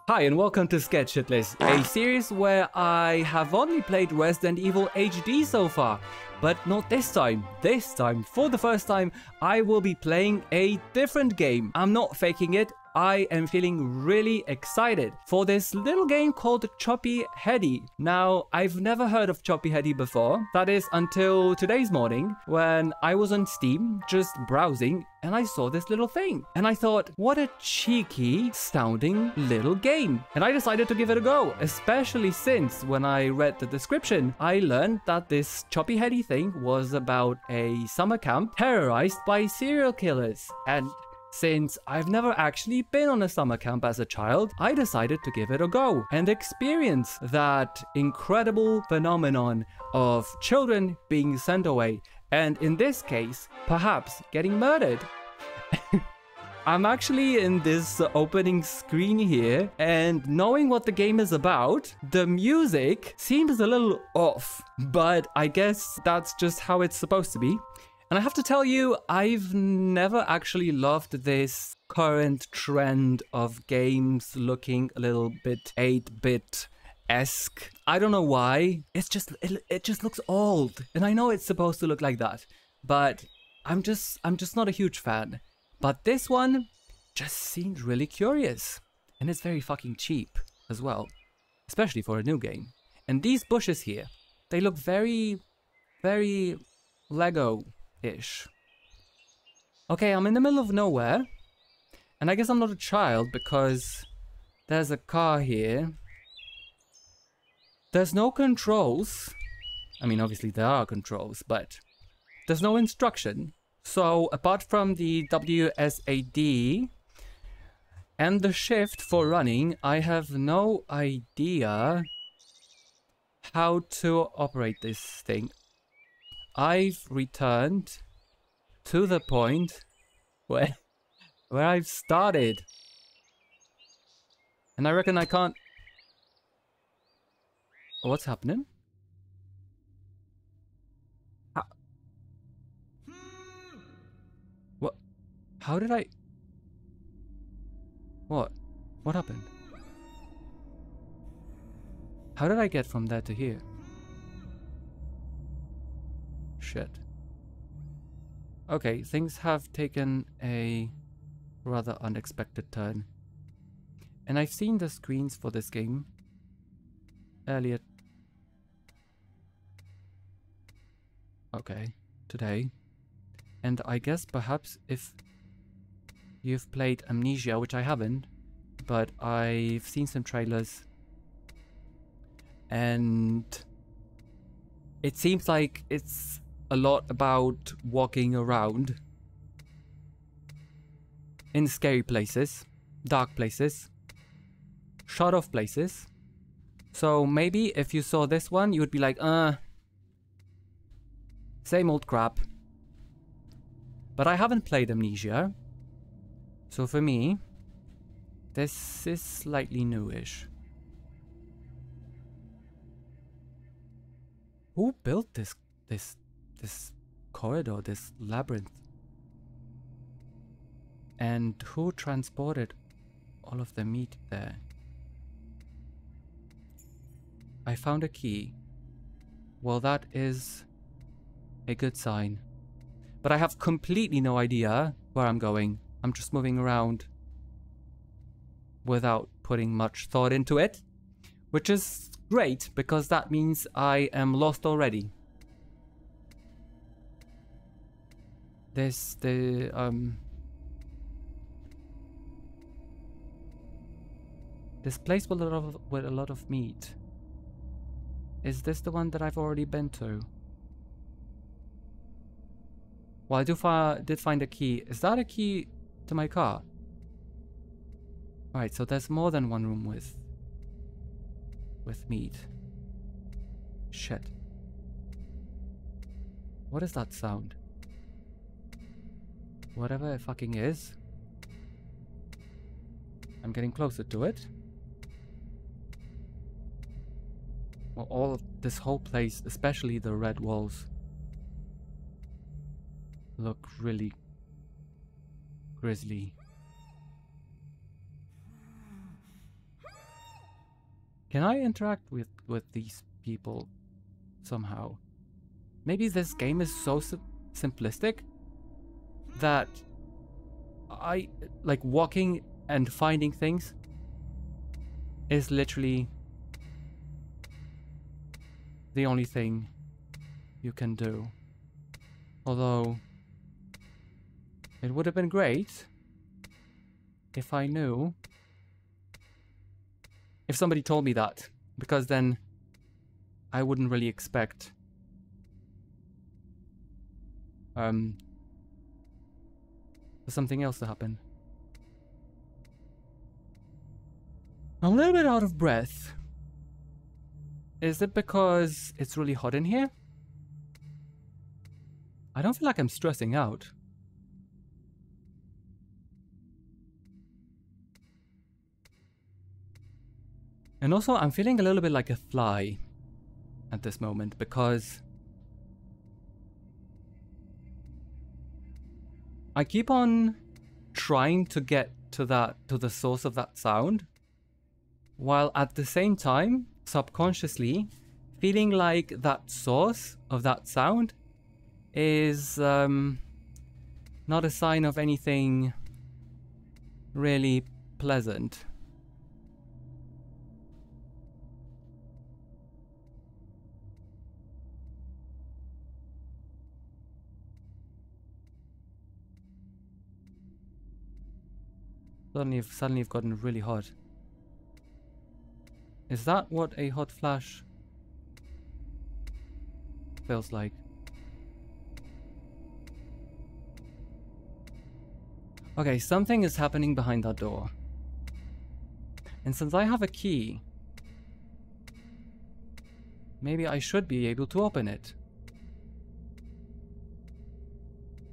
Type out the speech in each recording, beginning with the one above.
Hi and welcome to Szytless, a series where I have only played Resident Evil HD so far. But not this time. This time, for the first time, I will be playing a different game. I'm not faking it. I am feeling really excited for this little game called Choppy Heady. Now, I've never heard of Choppy Heady before. That is until today's morning when I was on Steam just browsing and I saw this little thing. And I thought, what a cheeky sounding little game. And I decided to give it a go, especially since when I read the description, I learned that this Choppy Heady thing was about a summer camp terrorized by serial killers. And since I've never actually been on a summer camp as a child, I decided to give it a go and experience that incredible phenomenon of children being sent away, and in this case, perhaps getting murdered. I'm actually in this opening screen here, and knowing what the game is about, the music seems a little off, but I guess that's just how it's supposed to be. And I have to tell you, I've never actually loved this current trend of games looking a little bit 8-bit-esque. I don't know why. It just looks old. And I know it's supposed to look like that, but I'm just not a huge fan. But this one just seemed really curious. And it's very fucking cheap as well, especially for a new game. And these bushes here, they look very, very Lego-ish. Okay, I'm in the middle of nowhere. And I guess I'm not a child because there's a car here. There's no controls. I mean, obviously there are controls, but there's no instruction. So apart from the WSAD and the shift for running, I have no idea how to operate this thing. I've returned to the point where I've started. And I reckon I can't... What's happening? What? How did I... What? What happened? How did I get from there to here? Shit. Okay, things have taken a rather unexpected turn. And I've seen the screens for this game earlier. Okay, today. And I guess perhaps if you've played Amnesia, which I haven't, but I've seen some trailers. And it seems like it's a lot about walking around in scary places, dark places, shut off places. So maybe if you saw this one, you would be like, same old crap. But I haven't played Amnesia. So for me, this is slightly newish. Who built this corridor, this labyrinth? And who transported all of the meat there? I found a key. Well, that is a good sign. But I have completely no idea where I'm going. I'm just moving around without putting much thought into it, which is great because that means I am lost already. This place with a lot of meat. Is this the one that I've already been to? Well, I did find a key. Is that a key to my car? Right, so there's more than one room with meat. Shit. What is that sound? Whatever it fucking is. I'm getting closer to it. Well, all of this whole place, especially the red walls, look really grisly. Can I interact with these people somehow? Maybe this game is so simplistic that I like walking and finding things is literally the only thing you can do. Although it would have been great if I knew, if somebody told me that, because then I wouldn't really expect for something else to happen. I'm a little bit out of breath. Is it because it's really hot in here? I don't feel like I'm stressing out. And also, I'm feeling a little bit like a fly at this moment because I keep on trying to get to the source of that sound, while at the same time, subconsciously, feeling like that source of that sound is not a sign of anything really pleasant. Suddenly I've gotten really hot. Is that what a hot flash feels like? Okay, something is happening behind that door. And since I have a key, maybe I should be able to open it.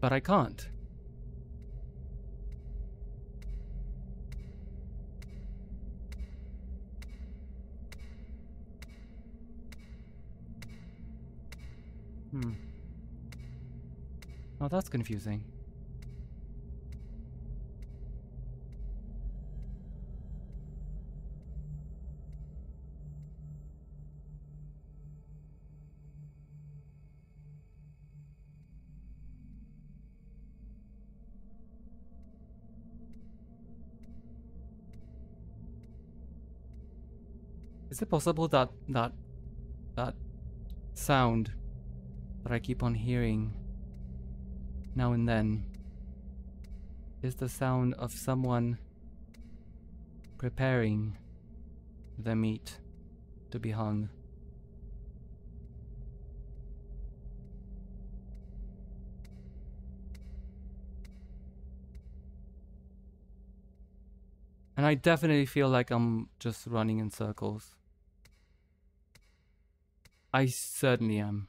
But I can't. Oh, that's confusing. Is it possible that that sound that I keep on hearing now and then is the sound of someone preparing the meat to be hung? And I definitely feel like I'm just running in circles. I certainly am.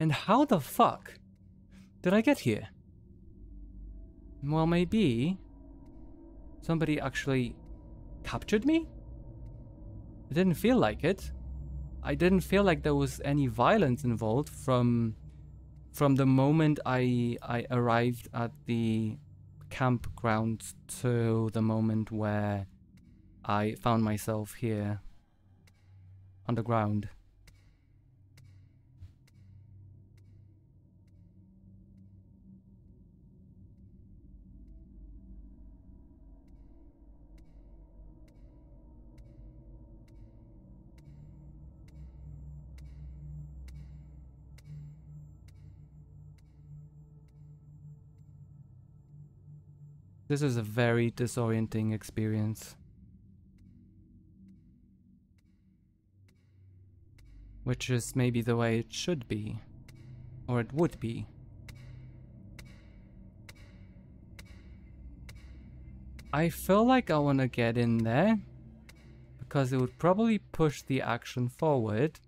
And how the fuck did I get here? Well, maybe somebody actually captured me? It didn't feel like it. I didn't feel like there was any violence involved from the moment I arrived at the campground to the moment where I found myself here underground. This is a very disorienting experience. Which is maybe the way it should be. Or it would be. I feel like I want to get in there because it would probably push the action forward.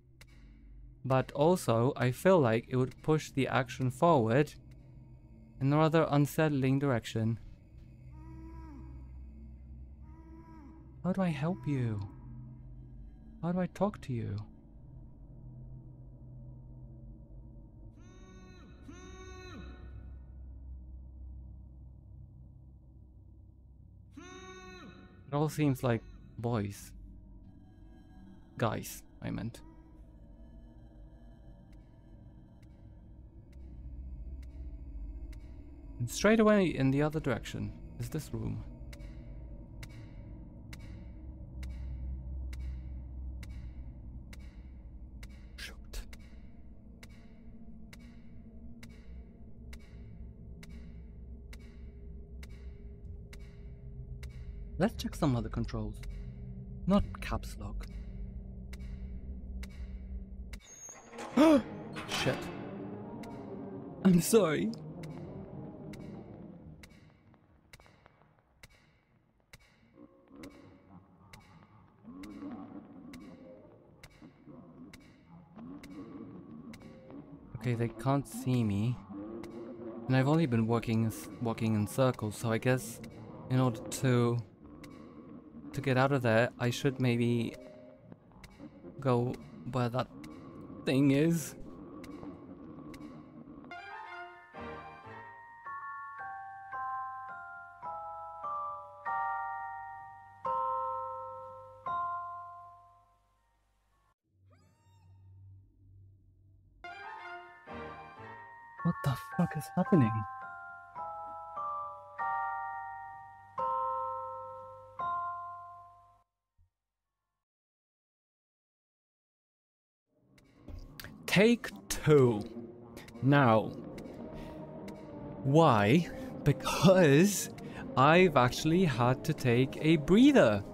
But also, I feel like it would push the action forward in a rather unsettling direction. How do I help you? How do I talk to you? It all seems like boys. Guys, I meant. And straight away in the other direction is this room. Shoot. Let's check some other controls. Not caps lock. Shit. I'm sorry. Okay, they can't see me. And I've only been walking in circles, so I guess in order to get out of there, I should maybe go where that thing is. What the fuck is happening? Take 2. Now, why? Because I've actually had to take a breather.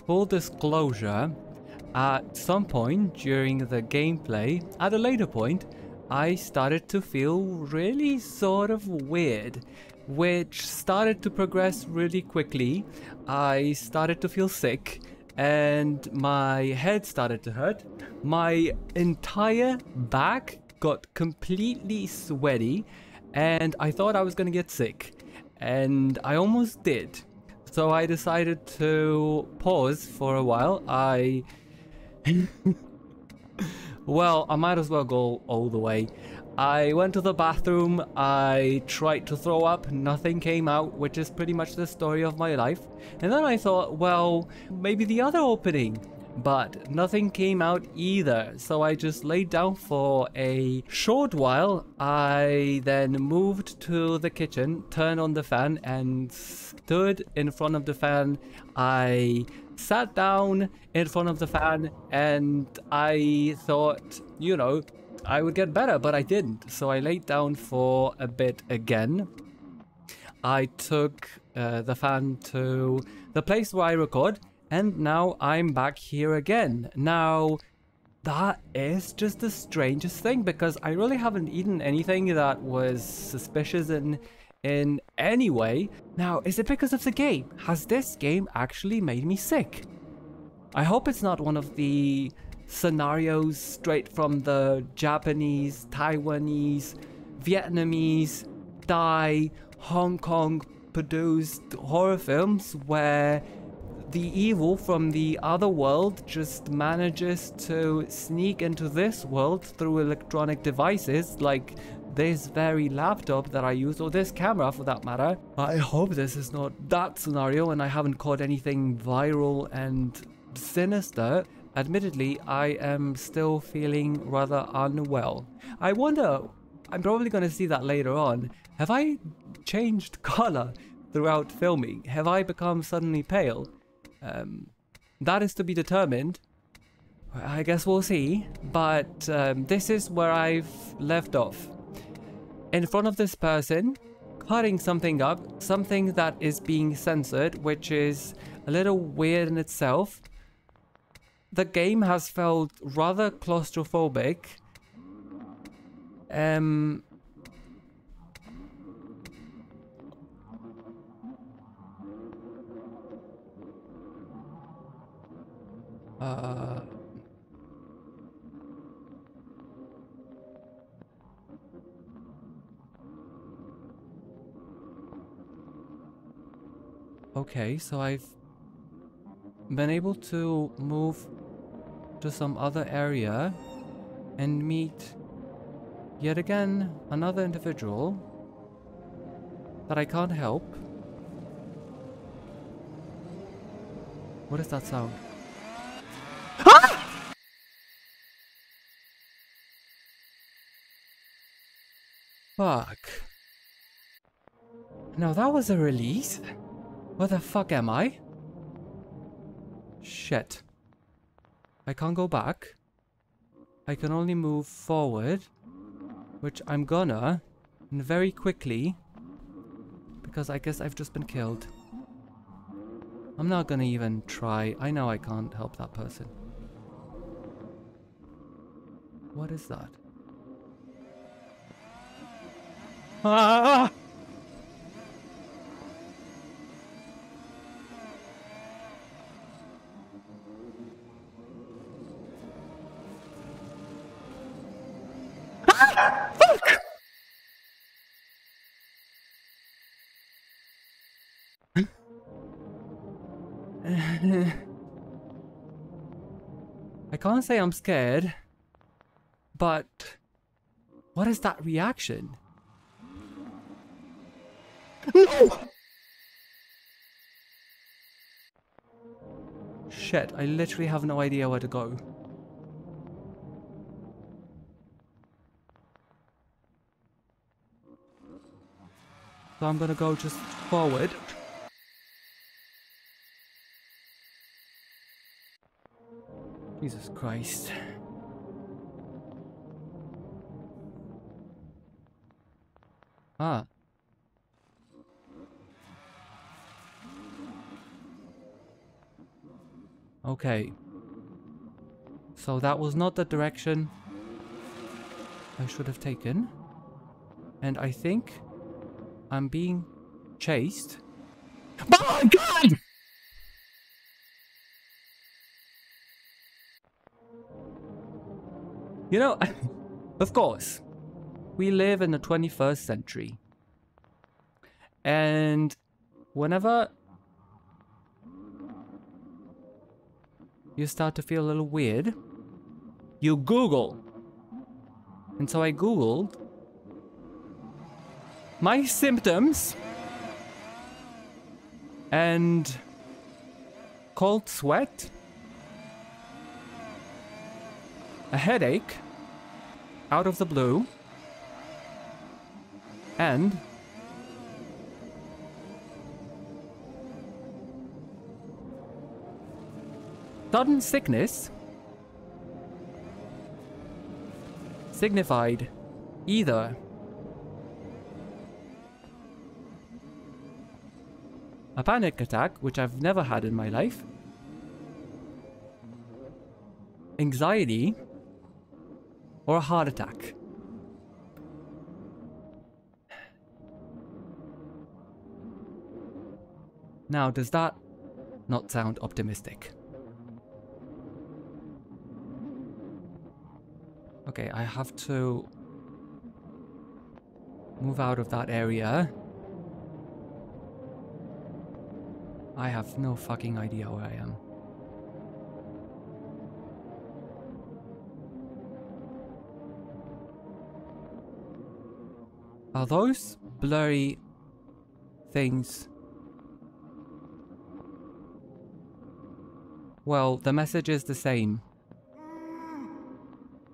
Full disclosure, at some point during the gameplay, at a later point, I started to feel really sort of weird, which started to progress really quickly. I started to feel sick, and my head started to hurt. My entire back got completely sweaty, and I thought I was gonna get sick, and I almost did. So I decided to pause for a while. Well, I might as well go all the way. I went to the bathroom, I tried to throw up, nothing came out, which is pretty much the story of my life. And then I thought, well, maybe the other opening. But nothing came out either, so I just laid down for a short while. I then moved to the kitchen, turned on the fan, and stood in front of the fan. I sat down in front of the fan, and I thought, you know, I would get better, but I didn't. So I laid down for a bit again. I took the fan to the place where I record, and now I'm back here again. Now, that is just the strangest thing, because I really haven't eaten anything that was suspicious in any way. Now, is it because of the game? Has this game actually made me sick? I hope it's not one of the scenarios straight from the Japanese, Taiwanese, Vietnamese, Thai, Hong Kong produced horror films where the evil from the other world just manages to sneak into this world through electronic devices like this very laptop that I use, or this camera for that matter. I hope this is not that scenario and I haven't caught anything viral and sinister. Admittedly, I am still feeling rather unwell. I wonder, I'm probably going to see that later on, have I changed color throughout filming? Have I become suddenly pale? That is to be determined. I guess we'll see, but this is where I've left off. In front of this person, cutting something up, something that is being censored, which is a little weird in itself. The game has felt rather claustrophobic. Okay, so I've been able to move to some other area and meet yet again another individual that I can't help. What is that sound? Ah! Fuck. Now that was a release? Where the fuck am I? Shit. I can't go back. I can only move forward. Which I'm gonna. And very quickly. Because I guess I've just been killed. I'm not gonna even try. I know I can't help that person. What is that? Ah! Fuck! I can't say I'm scared, but what is that reaction? No! Shit, I literally have no idea where to go. So I'm gonna go just forward. Jesus Christ. Ah. Okay. So that was not the direction I should have taken. And I think I'm being chased. Oh my God! You know, of course, we live in the 21st century. And whenever you start to feel a little weird, you Google. And so I Googled my symptoms and cold sweat, a headache out of the blue, and sudden sickness signified either a panic attack, which I've never had in my life, anxiety, or a heart attack. Now, does that not sound optimistic? Okay, I have to move out of that area. I have no fucking idea where I am. Are those blurry things? Well, the message is the same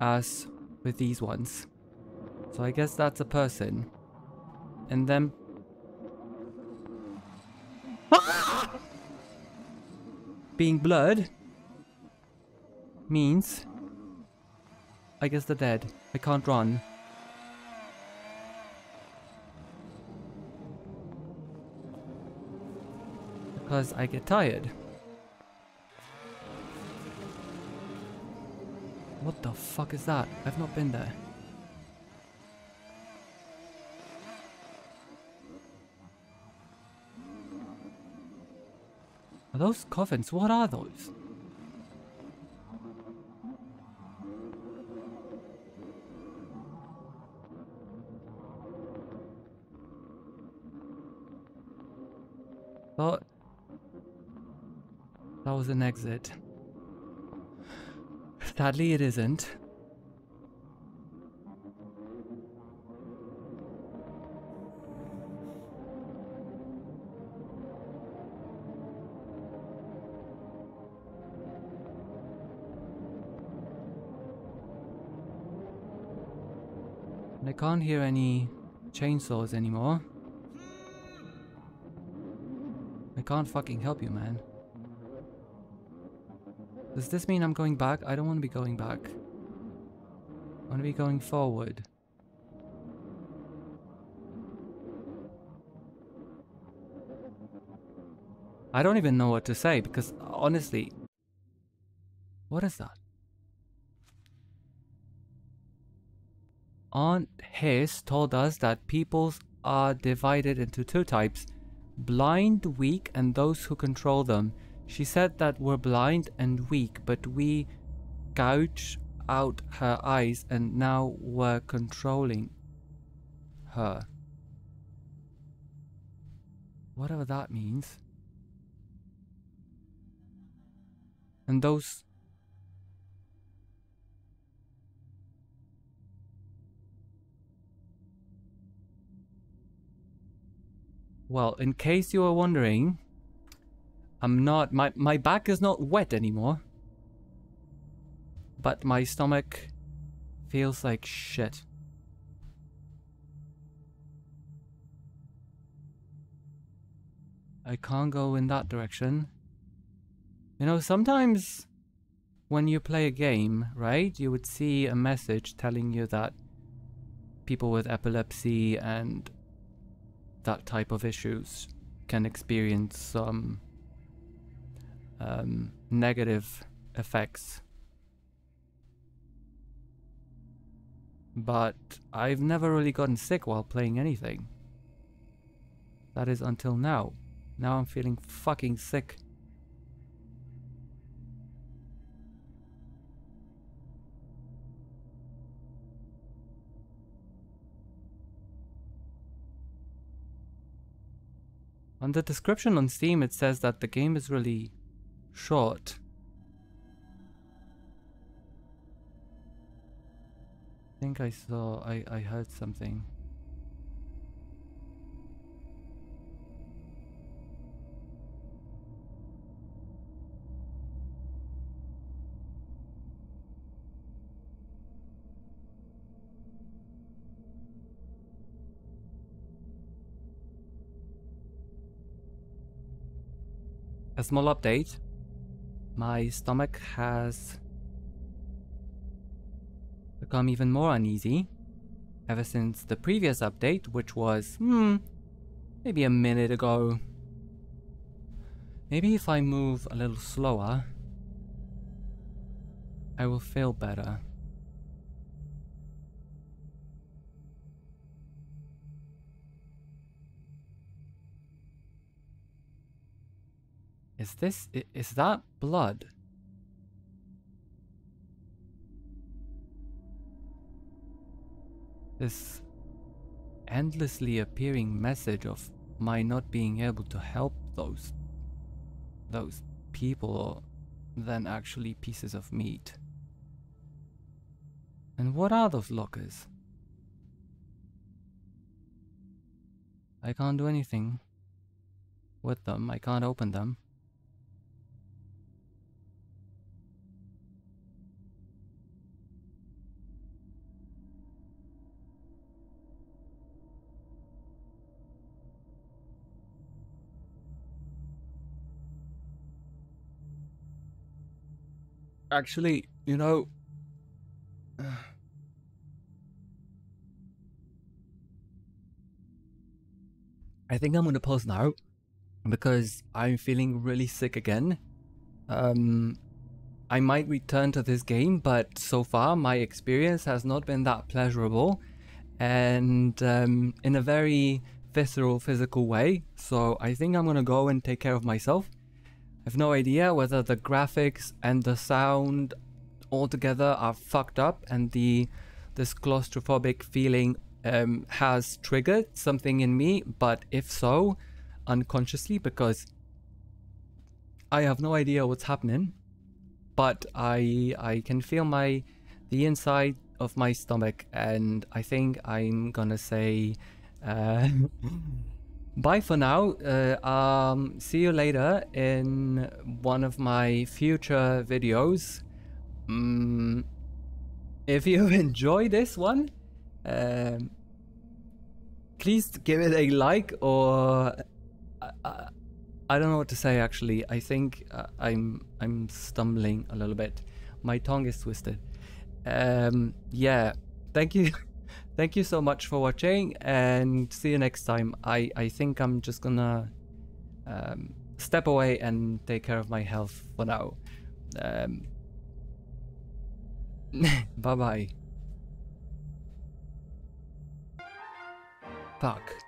as with these ones. So I guess that's a person. And then... being blurred means I guess they're dead. I can't run. Because I get tired. What the fuck is that? I've not been there. Are those coffins? What are those? Thought that was an exit. Sadly, it isn't. I can't hear any chainsaws anymore. I can't fucking help you, man. Does this mean I'm going back? I don't want to be going back. I want to be going forward. I don't even know what to say because honestly... What is that? Aunt Hiss told us that peoples are divided into two types. Blind, weak, and those who control them. She said that we're blind and weak, but we gouge out her eyes and now we're controlling her. Whatever that means. And those... Well, in case you were wondering, I'm not... My back is not wet anymore. But my stomach feels like shit. I can't go in that direction. You know, sometimes when you play a game, right, you would see a message telling you that people with epilepsy and that type of issues can experience some negative effects. But I've never really gotten sick while playing anything. That is until now. Now I'm feeling fucking sick. On the description on Steam it says that the game is really short. I think I saw... I heard something. A small update. My stomach has become even more uneasy ever since the previous update, which was maybe a minute ago. Maybe if I move a little slower, I will feel better. Is that blood? This endlessly appearing message of my not being able to help those people than actually pieces of meat. And what are those lockers? I can't do anything with them. I can't open them. Actually, you know, I think I'm gonna pause now because I'm feeling really sick again. I might return to this game, but so far my experience has not been that pleasurable and in a very visceral, physical way. So I think I'm gonna go and take care of myself. I have no idea whether the graphics and the sound altogether are fucked up and this claustrophobic feeling has triggered something in me, but if so, unconsciously, because I have no idea what's happening, but I can feel the inside of my stomach, and I think I'm gonna say bye for now. See you later in one of my future videos. If you enjoy this one, Please give it a like, or I don't know what to say actually. I think I'm stumbling a little bit. My tongue is twisted. Yeah, thank you. Thank you so much for watching, and see you next time. I think I'm just gonna step away and take care of my health for now. Bye bye. Fuck.